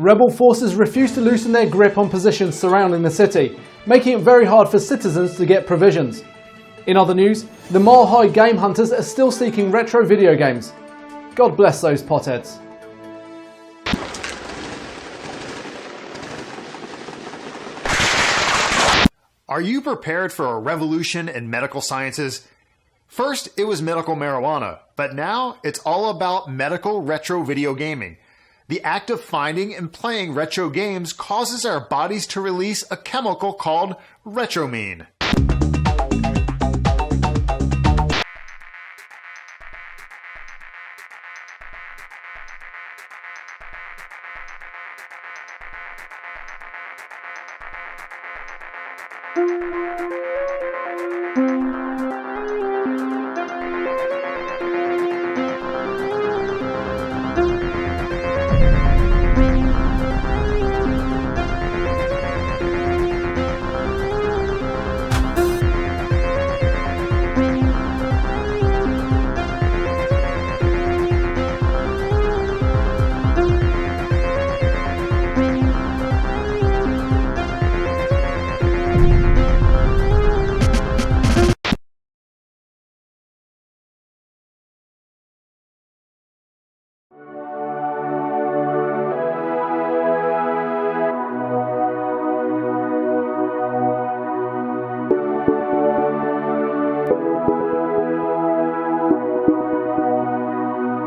Rebel forces refused to loosen their grip on positions surrounding the city, making it very hard for citizens to get provisions. In other news, the Mile High game hunters are still seeking retro video games. God bless those potheads. Are you prepared for a revolution in medical sciences? First, it was medical marijuana, but now it's all about medical retro video gaming. The act of finding and playing retro games causes our bodies to release a chemical called retromine.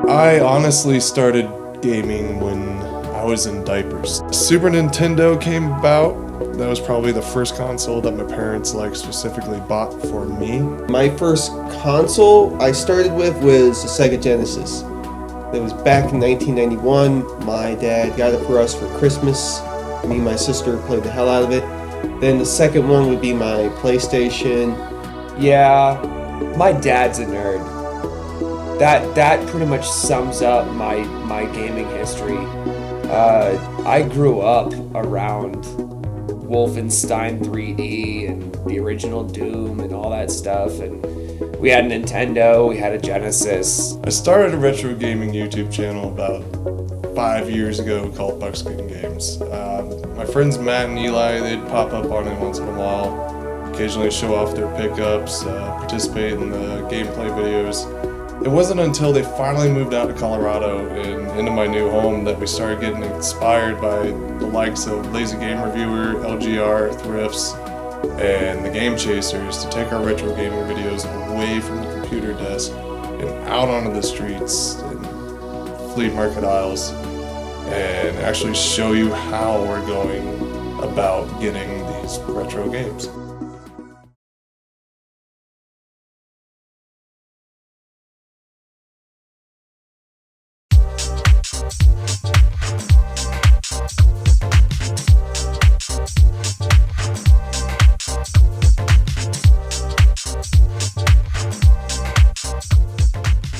I honestly started gaming when I was in diapers. Super Nintendo came about. That was probably the first console that my parents specifically bought for me. My first console I started with was a Sega Genesis. It was back in 1991. My dad got it for us for Christmas. Me and my sister played the hell out of it. Then the second one would be my PlayStation. Yeah, my dad's a nerd. That pretty much sums up my gaming history. I grew up around Wolfenstein 3D and the original Doom and all that stuff, and we had a Nintendo, we had a Genesis. I started a retro gaming YouTube channel about 5 years ago called Buckskin Games. My friends Matt and Eli, they'd pop up on it once in a while, occasionally show off their pickups, participate in the gameplay videos. It wasn't until they finally moved out to Colorado and into my new home that we started getting inspired by the likes of Lazy Game Reviewer, LGR Thrifts, and the Game Chasers to take our retro gaming videos away from the computer desk and out onto the streets and flea market aisles and actually show you how we're going about getting these retro games.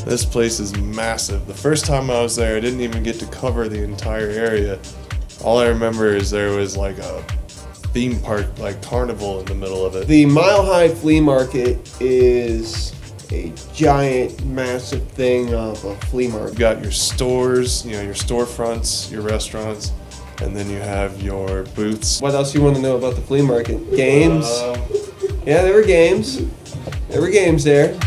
This place is massive. The first time I was there, I didn't even get to cover the entire area. All I remember is there was a theme park, carnival in the middle of it. The Mile High Flea Market is a giant, massive thing of a flea market. You got your stores, your storefronts, your restaurants, and then you have your booths. What else do you want to know about the flea market? Games? Yeah, there were games. There were games there.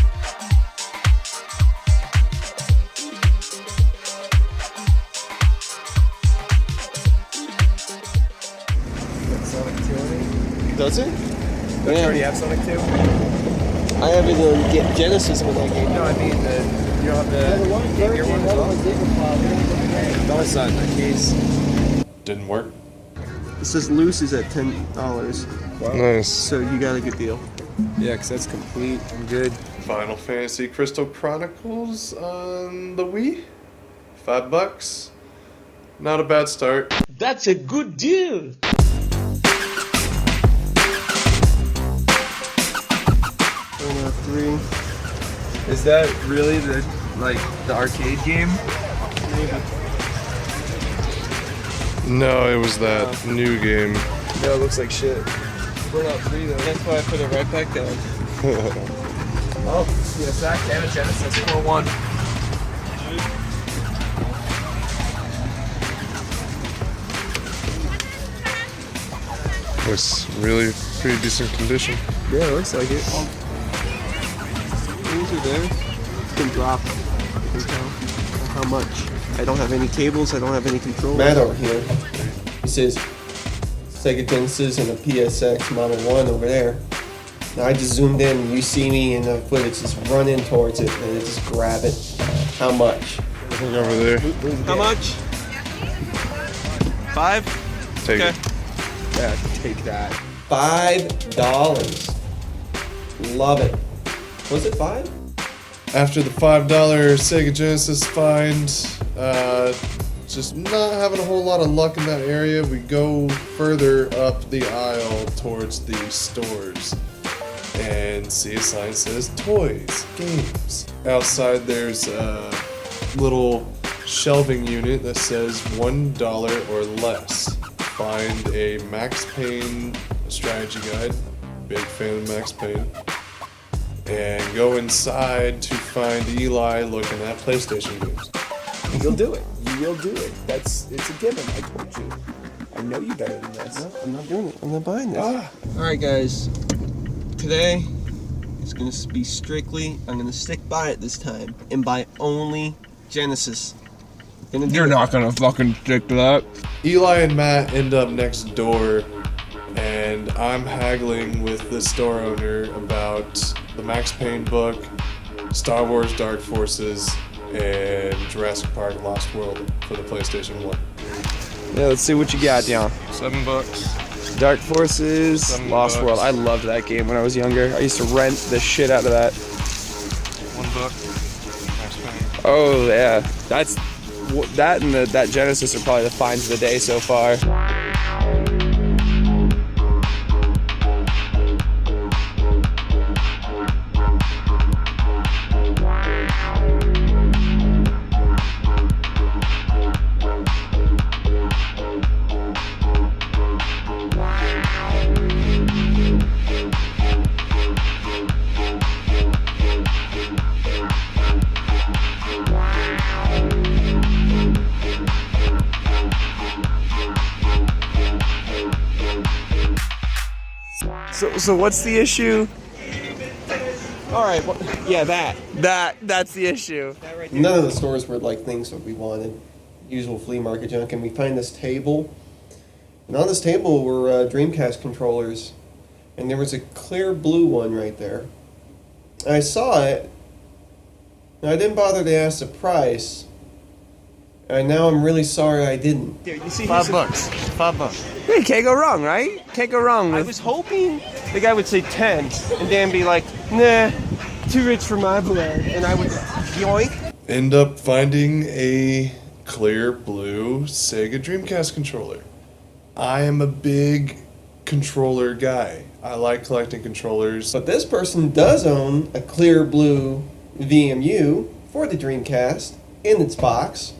Does it? Don't you already have Sonic 2? I have it on Genesis when I game. No, I mean, you don't have the Game Gear one as well? No, it's not in that case. Didn't work. It says loose is at $10. Wow. Nice. So you got a good deal. Yeah, because that's complete and good. Final Fantasy Crystal Chronicles on the Wii. $5. Not a bad start. That's a good deal. Is that really the arcade game? Maybe. No, it was that new game. No, it looks like shit. We're not free though. That's why I put it right back down. Oh, yeah, Zach and a Genesis 4-1. Looks really pretty decent condition. Yeah, it looks like it. Things are there. It's been dropped. You can tell how much. I don't have any cables. I don't have any control. Matt over here. He says Sega Genesis and a PSX Model 1 over there. Now I just zoomed in and you see me in the footage just running towards it and I just grab it. How much? I think over there. How much? 5? Take Okay. it. Yeah, take that. $5. Love it. Was it 5? After the $5 Sega Genesis find, just not having a whole lot of luck in that area, we go further up the aisle towards the stores and see a sign that says toys, games. Outside there's a little shelving unit that says $1 or less. Find a Max Payne strategy guide, big fan of Max Payne, and go inside to find Eli looking at PlayStation games. You'll do it. You will do it. It's a given. I told you. I know you better than this. No, I'm not doing it. I'm not buying this. Alright guys, today it's going to be strictly, I'm going to stick by it this time and buy only Genesis. You're not gonna fucking stick to that. Eli and Matt end up next door, and I'm haggling with the store owner about the Max Payne book, Star Wars Dark Forces, and Jurassic Park Lost World for the PlayStation 1. Yeah, let's see what you got, Dion. $7. Dark Forces, $7. Lost World. I loved that game when I was younger. I used to rent the shit out of that. $1. Max Payne. Oh yeah, that and that Genesis are probably the finds of the day so far. So what's the issue? All right, well, yeah, That's the issue. none of the stores were like things that we wanted. Usual flea market junk, and we find this table. And on this table were Dreamcast controllers, and there was a clear blue one right there. And I saw it, and I didn't bother to ask the price. And now I'm really sorry I didn't. $5. $5. Hey, can't go wrong, right? Can't go wrong. I was hoping the guy would say 10 and then be like, nah, too rich for my blood. And I would yoink. End up finding a clear blue Sega Dreamcast controller. I am a big controller guy. I like collecting controllers. But this person does own a clear blue VMU for the Dreamcast in its box.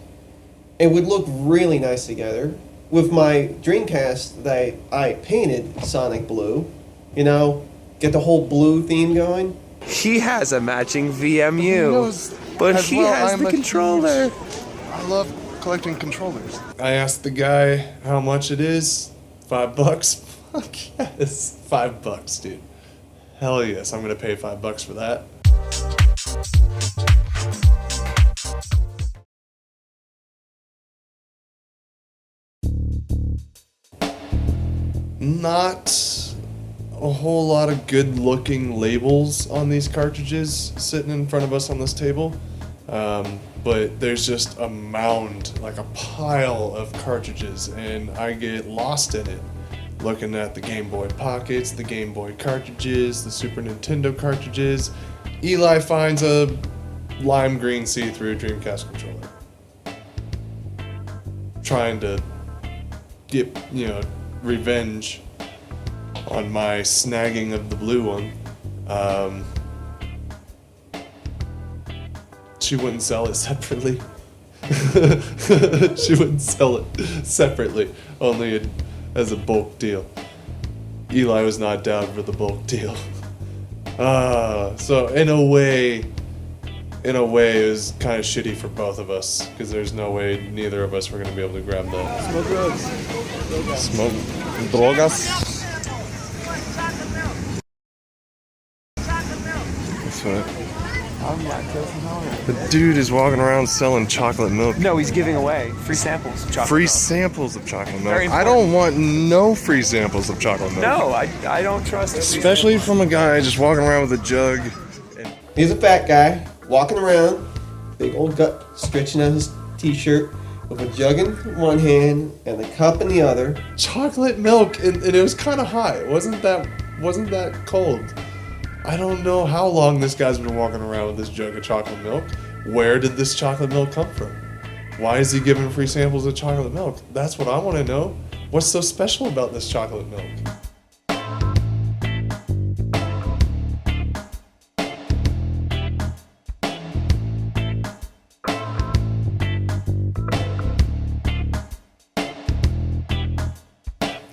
It would look really nice together with my Dreamcast that I painted Sonic Blue. You know, get the whole blue theme going. He has a matching VMU, but he has the controller. I love collecting controllers. I asked the guy how much it is. $5. Fuck yes, $5, dude. Hell yes, I'm gonna pay $5 for that. Not a whole lot of good looking labels on these cartridges sitting in front of us on this table. But there's just a mound, like a pile of cartridges, and I get lost in it. Looking at the Game Boy Pockets, the Game Boy cartridges, the Super Nintendo cartridges. Eli finds a lime green see-through Dreamcast controller. Trying to get, revenge on my snagging of the blue one. She wouldn't sell it separately. She wouldn't sell it separately, only as a bulk deal. Eli was not down for the bulk deal. So in a way, it was kind of shitty for both of us, because there's no way neither of us were going to be able to grab that. Smoke drogas. dude is walking around selling chocolate milk. No, he's giving away free samples of chocolate Free milk. samples of chocolate milk. Very I don't want no free samples of chocolate milk. No, I don't trust it. Especially from a guy just walking around with a jug. Here's a fat guy walking around, big old gut stretching out his t-shirt with a jug in one hand and a cup in the other. Chocolate milk, and it was kind of hot. It wasn't that cold. I don't know how long this guy's been walking around with this jug of chocolate milk. Where did this chocolate milk come from? Why is he giving free samples of chocolate milk? That's what I want to know. What's so special about this chocolate milk?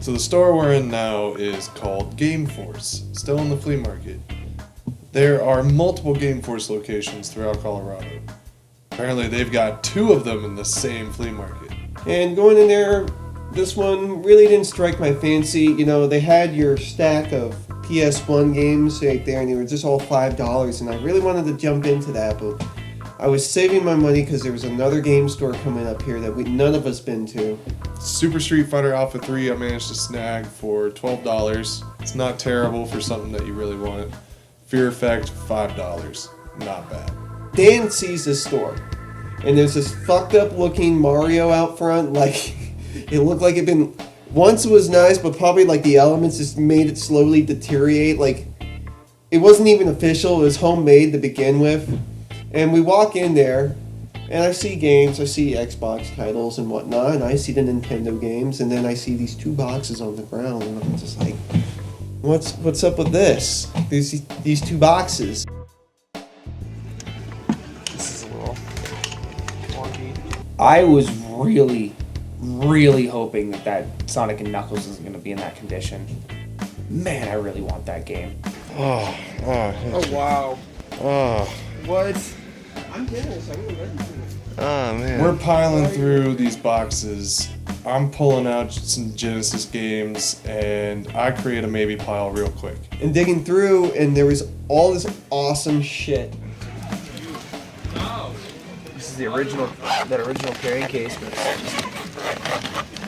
So the store we're in now is called Game Force, still in the flea market. There are multiple Game Force locations throughout Colorado. Apparently they've got 2 of them in the same flea market. And going in there, this one really didn't strike my fancy. You know, they had your stack of PS1 games right there, and they were just all $5, and I really wanted to jump into that, but I was saving my money because there was another game store coming up here that none of us been to. Super Street Fighter Alpha 3 I managed to snag for $12. It's not terrible for something that you really want. Fear Effect, $5. Not bad. Dan sees this store, and there's this fucked up looking Mario out front, like, it looked like it been, once it was nice, but probably like the elements just made it slowly deteriorate, like, it wasn't even official, it was homemade to begin with. And we walk in there, and I see games, I see Xbox titles and whatnot, and I see the Nintendo games, and then I see these 2 boxes on the ground, and I'm just like, what's up with this? These 2 boxes. This is a little wonky. I was really hoping that Sonic and Knuckles isn't going to be in that condition. Man, I really want that game. Oh wow. Oh, What? I'm Dennis, I'm ready for you. oh man. We're piling through these boxes. I'm pulling out some Genesis games, and I create a maybe pile real quick. And digging through, and there was all this awesome shit. This is the original carrying case, but it's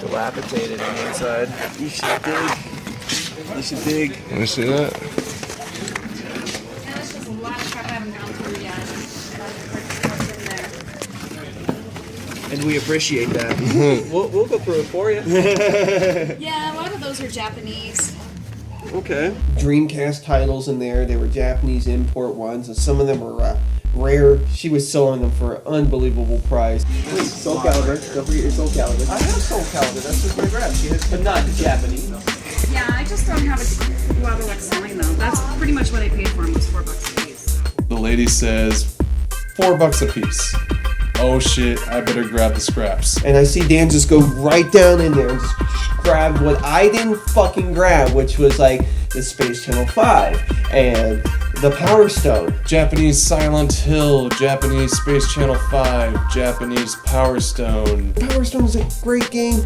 dilapidated on the inside. You should dig. You should dig. Let me see that. Yeah, there's just a lot of crap I haven't gone through yet. A lot of in there. And we appreciate that. we'll go through it for you. Yeah, a lot of those are Japanese. Okay. Dreamcast titles in there. They were Japanese import ones, and some of them were rare. She was selling them for an unbelievable price. Soul Calibur. Don't forget your Soul Calibur. I have Soul Calibur. That's just my grab. She has, But not the Japanese. Yeah, I just don't have a lot of luck selling them. That's pretty much what I paid for them, was $4 a piece. The lady says, $4 a piece. Oh shit, I better grab the scraps. and I see Dan just go right down in there and just grab what I didn't fucking grab, which was like the Space Channel 5 and the Power Stone. Japanese Silent Hill, Japanese Space Channel 5, Japanese Power Stone. Power Stone is a great game.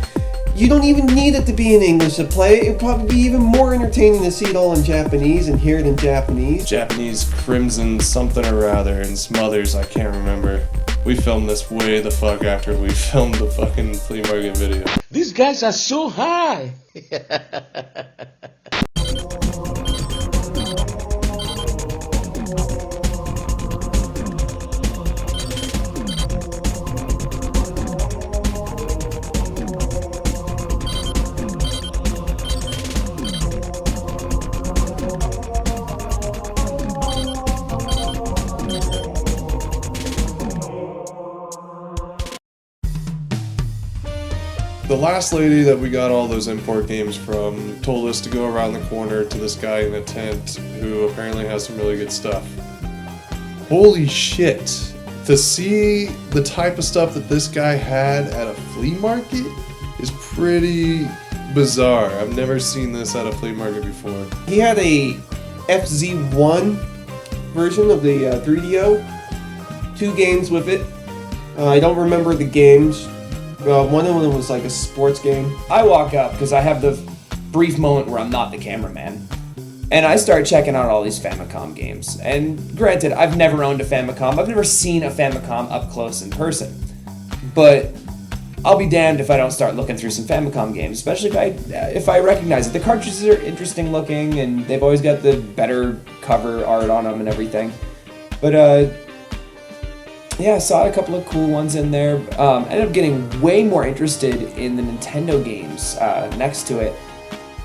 You don't even need it to be in English to play it. It'd probably be even more entertaining to see it all in Japanese and hear it in Japanese. Japanese Crimson something or other, and some others I can't remember. We filmed this way the fuck after we filmed the fucking flea market video. These guys are so high. The last lady that we got all those import games from told us to go around the corner to this guy in a tent who apparently has some really good stuff. Holy shit! To see the type of stuff that this guy had at a flea market is pretty bizarre. I've never seen this at a flea market before. He had a FZ1 version of the 3DO. 2 games with it. I don't remember the games. One of them was like a sports game. I walk up because I have the brief moment where I'm not the cameraman. And I started checking out all these Famicom games. And granted, I've never owned a Famicom. I've never seen a Famicom up close in person. But I'll be damned if I don't start looking through some Famicom games, especially if I recognize it. The cartridges are interesting looking, and they've always got the better cover art on them and everything. But yeah, I saw a couple of cool ones in there. Ended up getting way more interested in the Nintendo games next to it.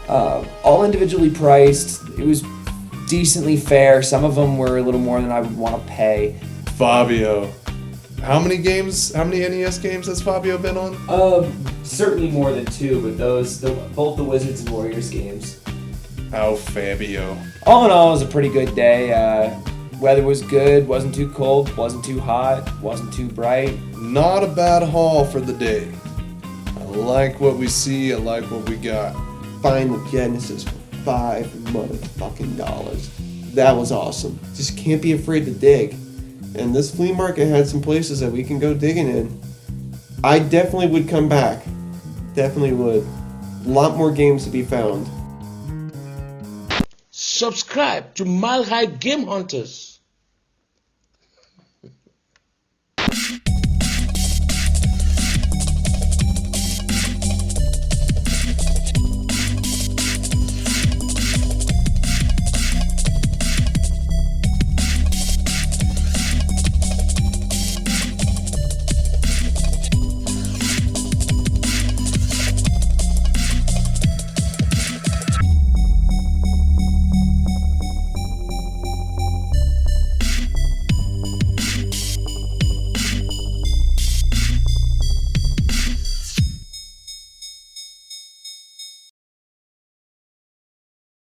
All individually priced. It was decently fair. Some of them were a little more than I would want to pay. Fabio, how many NES games has Fabio been on? Certainly more than 2, but both the Wizards and Warriors games. Oh, Fabio. All in all, it was a pretty good day. Weather was good, wasn't too cold, wasn't too hot, wasn't too bright. Not a bad haul for the day. I like what we see, I like what we got. Find the Genesis for $5 motherfucking. That was awesome. Just can't be afraid to dig. And this flea market had some places that we can go digging in. I definitely would come back. Definitely would. A lot more games to be found. Subscribe to Mile High Game Hunters.